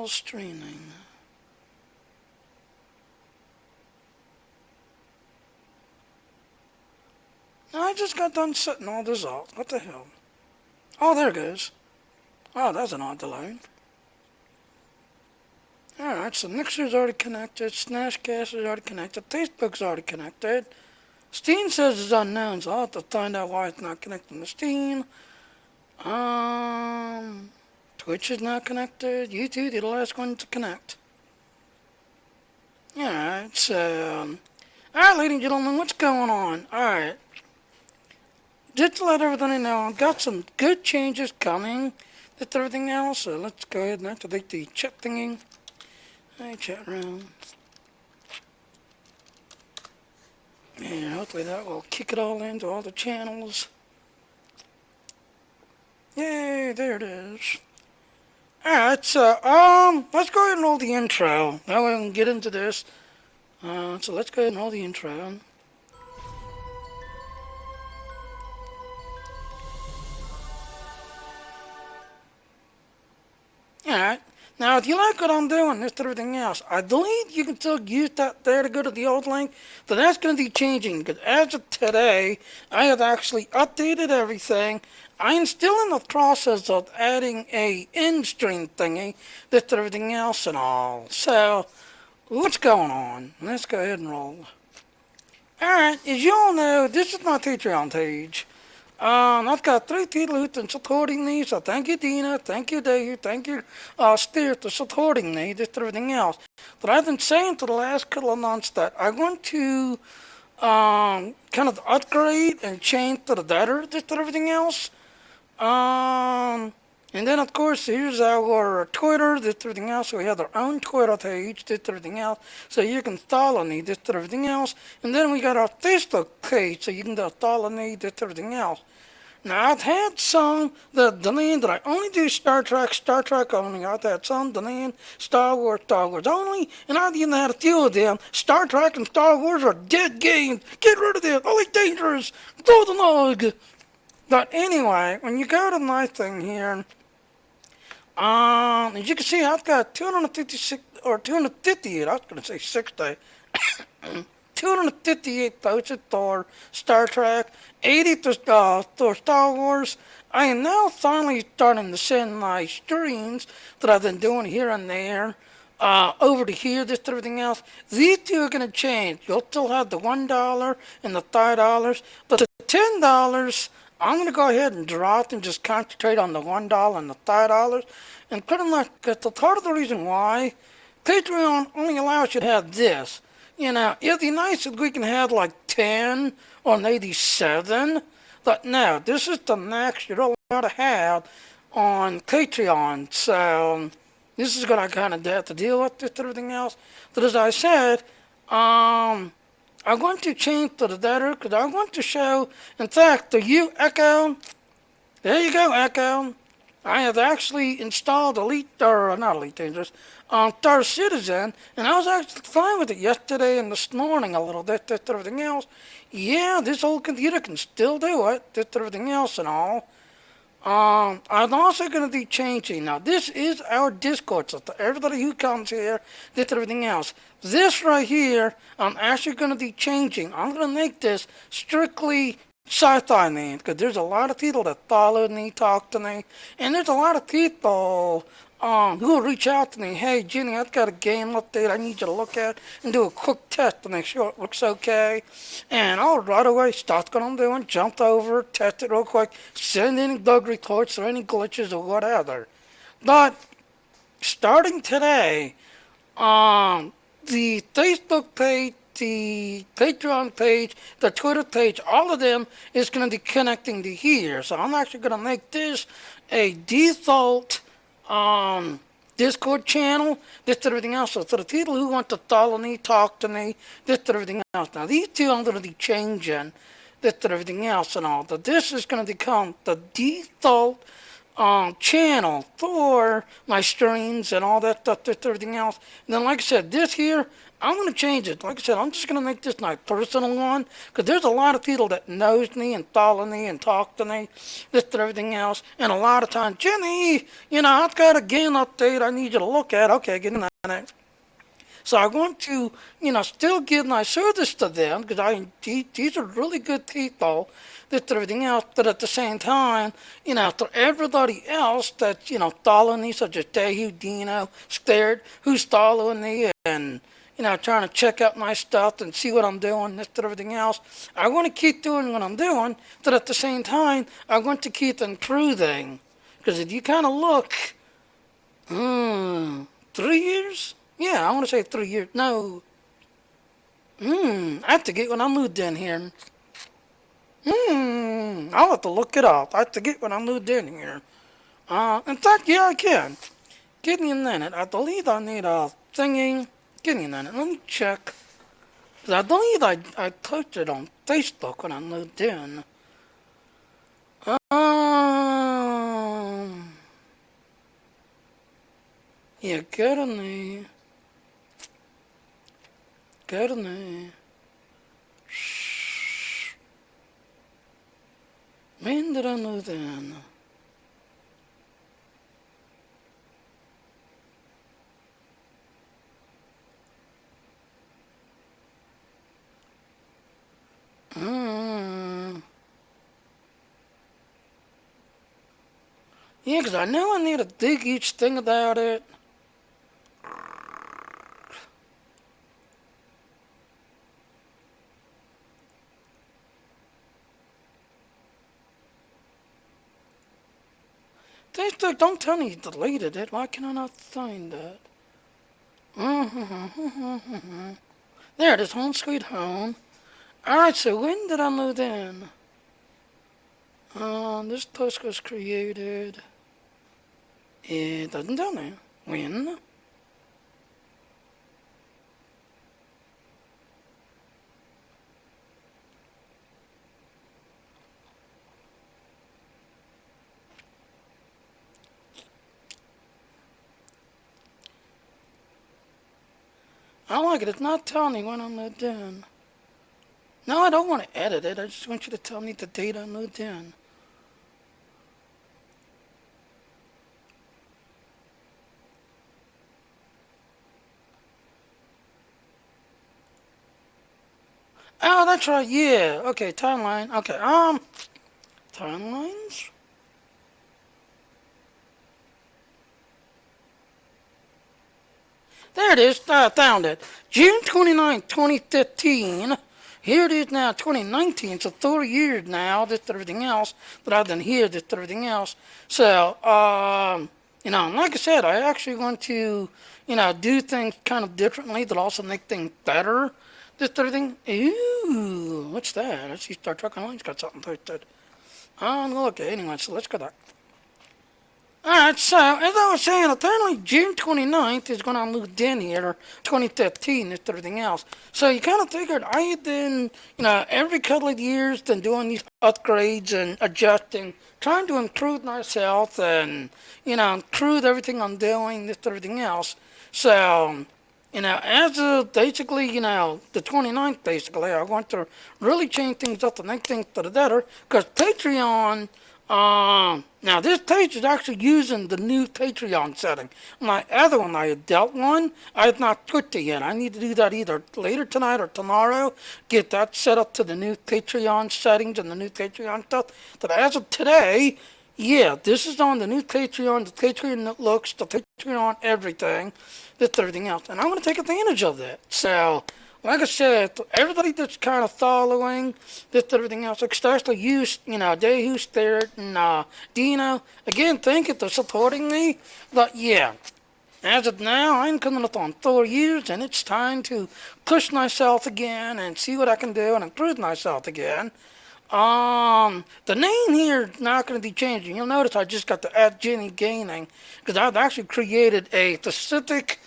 all streaming. Now I just got done setting all this up. What the hell? Oh, there it goes. Oh, that's an odd delay. Alright, so Mixer's already connected, Snapcast is already connected, Facebook's already connected. Steam says it's unknown, so I'll have to find out why it's not connecting to Steam. Twitch is not connected, YouTube, the last one to connect. Alright, so... Alright, ladies and gentlemen, what's going on? Alright. Just to let everybody know, I've got some good changes coming with everything else, so let's go ahead and activate the chat thingy. Hey, chat room. And hopefully that will kick it all into all the channels. Yay, there it is. Alright, so, let's go ahead and roll the intro. That way we can get into this. So let's go ahead and roll the intro. Alright. Now, if you like what I'm doing, this and everything else, I believe you can still use that there to go to the old link, but that's going to be changing, because as of today, I have actually updated everything. I'm still in the process of adding a in-stream thingy, this and everything else and all. So, what's going on? Let's go ahead and roll. Alright, as you all know, this is my Patreon page. I've got 3 people who've been supporting me, so thank you, Dina, thank you, Dave, thank you, Steer, for supporting me, this and everything else. But I've been saying for the last couple of months that I want to, kind of upgrade and change to the better, this and everything else. And then, of course, here's our Twitter, this and everything else. So we have our own Twitter page, this and everything else. So you can follow me, this and everything else. And then we got our Facebook page, so you can follow me, this and everything else. Now, I've had some that demand that I only do Star Trek only. I've had some demand Star Wars only. And I've even had a few of them. Star Trek and Star Wars are dead games. Get rid of them. Only dangerous. Throw the log. But anyway, when you go to my thing here, as you can see, I've got 256, or 258, I was going to say 60, 258 posted for Star Trek, 80 for Star Wars. I am now finally starting to send my streams that I've been doing here and there, over to here, this and everything else. These two are going to change. You'll still have the $1 and the $5, but the $10, I'm going to go ahead and drop and just concentrate on the $1 and the $5. And pretty much, that's part of the reason why Patreon only allows you to have this. You know, it'd be nice if we can have like 10 or maybe 7. But no, this is the max you're allowed to have on Patreon. So, this is going to kind of have to deal with this and everything else. But as I said, I want to change to the better because I want to show, in fact, to you, Echo, there you go, Echo. I have actually installed not Elite Dangerous, Star Citizen, and I was actually fine with it yesterday and this morning a little bit, this and everything else. Yeah, this old computer can still do it, this and everything else and all. I'm also going to be changing. Now, this is our Discord, so to everybody who comes here, this and everything else. This right here, I'm actually going to be changing. I'm going to make this strictly sci-fi named, because there's a lot of people that follow me, talk to me, and there's a lot of people who will reach out to me. Hey, Jenny, I've got a game update I need you to look at and do a quick test to make sure it looks okay. And I'll right away start what I'm doing, jump over, test it real quick, send any bug reports or any glitches or whatever. But starting today, the Facebook page, the Patreon page, the Twitter page, all of them is going to be connecting to here. So I'm actually going to make this a default Discord channel, this and everything else. So for the people who want to follow me, talk to me, this and everything else. Now these two I'm going to be changing, this and everything else and all. But this is going to become the default channel for my streams and all that stuff, this, everything else. And then, like I said, this here, I'm going to change it. Like I said, I'm just going to make this my personal one because there's a lot of people that knows me and follow me and talk to me, this and everything else. And a lot of times, Jenny, I've got a game update I need you to look at. Okay, get in that. So I want to, still give my service to them because these are really good people, this and everything else. But at the same time, to everybody else that's, following me, such as Dehu, Dino, Scared, who's following me and, trying to check out my stuff and see what I'm doing, this and everything else. I want to keep doing what I'm doing, but at the same time, I want to keep improving. Because if you kind of look, 3 years? Yeah, I want to say 3 years. No. I have to get when I moved in here. I'll have to look it up. I have to get when I moved in here. In fact, yeah, I can. Give me a minute. I believe I need a thingy. Give me a minute. Let me check. 'Cause I believe I posted on Facebook when I moved in. Yeah, go to me. When did I move in? Yeah, 'cause I know I need to dig each thing about it. Don't tell me you deleted it. Why can I not find it? There it is, Home Sweet Home. Alright, so when did I move in? This post was created. It doesn't tell me. When? I like it. It's not telling me when I moved in. No, I don't want to edit it. I just want you to tell me the date I moved in. Oh, that's right. Yeah. Okay, timeline. Okay. Timelines? There it is. I found it. June 29th, 2015. Here it is now, 2019. So 4 years now, this everything else that I've done here, this everything else. So, like I said, I actually want to, do things kind of differently that also make things better. This everything. Ooh, what's that? I see Star Trek Online's got something posted. Look, anyway, so let's go back. Alright, so as I was saying, apparently June 29th is when I moved in here, or 2015, and everything else. So you kind of figured I had been, every couple of years been doing these upgrades and adjusting, trying to improve myself and, improve everything I'm doing, this, everything else. So, as of basically, the 29th, basically, I want to really change things up to make things for the better, because Patreon. Now this page is actually using the new Patreon setting. My other one, I had dealt one, I have not put it yet. I need to do that either later tonight or tomorrow. Get that set up to the new Patreon settings and the new Patreon stuff. But as of today, yeah, this is on the new Patreon, the Patreon looks, the Patreon everything, that's everything else. And I'm going to take advantage of that. So, like I said, everybody that's kind of following this everything else, especially you, Dehu, Spirit, and Dino, again, thank you for supporting me. But yeah, as of now, I'm coming up on 4 years, and it's time to push myself again and see what I can do and improve myself again. The name here is not going to be changing. You'll notice I just got the @Jenny Gaming because I've actually created a specific,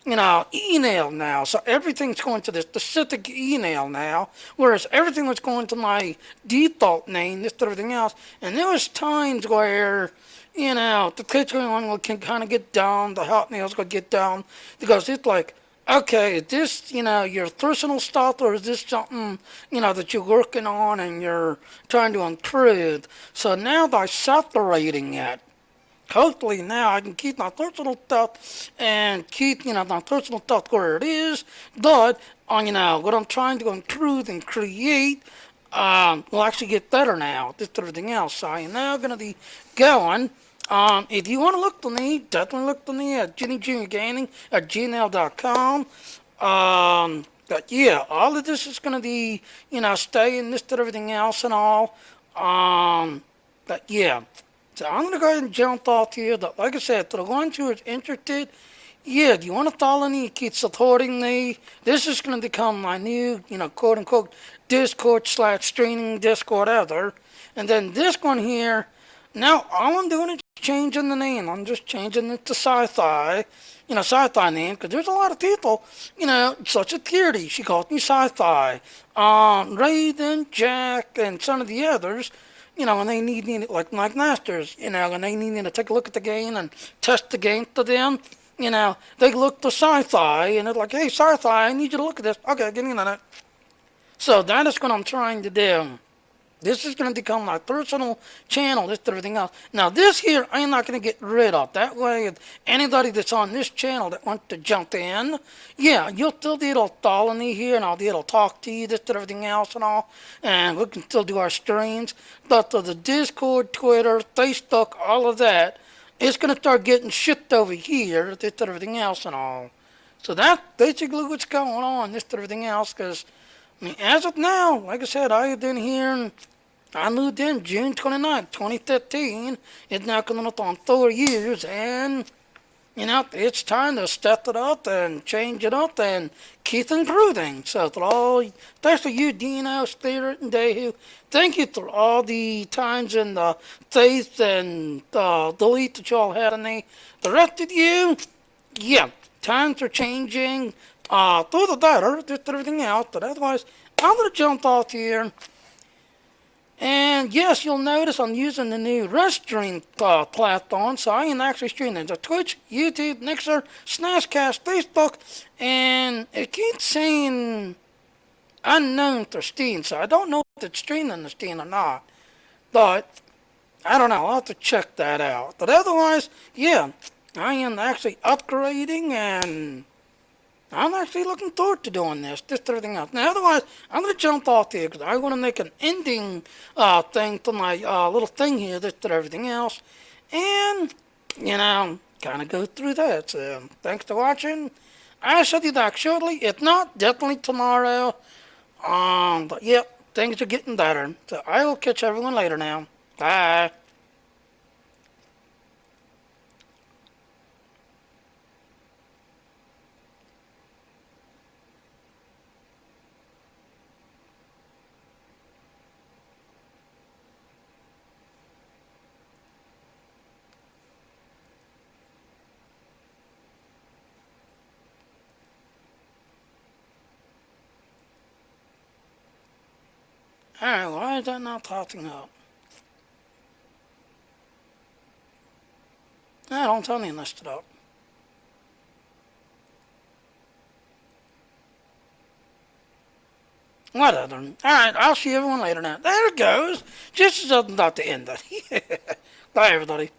email now. So everything's going to this specific email now, whereas everything was going to my default name, this and everything else. And there was times where, the kids going on can kind of get down, the hotmails will get down, because it's like, okay, is this, your personal stuff, or is this something, that you're working on and you're trying to improve? So now by separating it, hopefully now I can keep my personal stuff and keep, my personal stuff where it is, but, what I'm trying to improve and create will actually get better now, just everything else. So I am now going to be going. If you want to look to me, definitely look to me at JimmyJuniorGaming at gmail.com. But yeah, all of this is going to be, staying this and everything else and all. But yeah. So I'm going to go ahead and jump off here. But like I said, to the ones who are interested, yeah, do you want to follow me, keep supporting me? This is going to become my new, quote unquote, Discord / streaming Discord ever. And then this one here, now all I'm doing is changing the name. I'm just changing it to Sci-Fi, Sci-Fi name, because there's a lot of people, such as Kiri, she calls me Sci-Fi. Raiden, Jack, and some of the others, when they need me, like Masters, when they need me to take a look at the game and test the game to them, they look to Sci-Fi and they're like, hey, Sci-Fi, I need you to look at this. Okay, give me a minute. So that is what I'm trying to do. This is going to become my personal channel, this and everything else. Now this here, I am not going to get rid of. That way, if anybody that's on this channel that wants to jump in, yeah, you'll still be able to follow me here, and I'll be able to talk to you, this and everything else and all. And we can still do our streams. But to the Discord, Twitter, Facebook, all of that, it's going to start getting shipped over here, this and everything else and all. So that's basically what's going on, this and everything else, because as of now, like I said, I have been here and I moved in June 29th, 2015. It's now coming up on 4 years, and, it's time to step it up and change it up and keep improving. So for all, especially you, Dino, Spirit, and Dehu, thank you for all the times and the faith and belief that y'all had in me. The rest of you, yeah, times are changing for the better, just everything else, but otherwise, I'm going to jump off here. And yes, you'll notice I'm using the new Restream platform, so I am actually streaming to Twitch, YouTube, Mixer, Snapcast, Facebook, and it keeps saying unknown for Steam, so I don't know if it's streaming to Steam or not, but I don't know, I'll have to check that out. But otherwise, yeah, I am actually upgrading, and I'm actually looking forward to doing this, everything else. Now, otherwise, I'm going to jump off here because I want to make an ending thing to my little thing here, this and everything else. And, kind of go through that. So, thanks for watching. I shall be back shortly. If not, definitely tomorrow. But, yep, things are getting better. So, I will catch everyone later now. Bye. Alright, why is that not popping up? Don't tell me I messed it up. Whatever. Alright, I'll see everyone later now. There it goes. Just as I'm about to end it. Bye, everybody.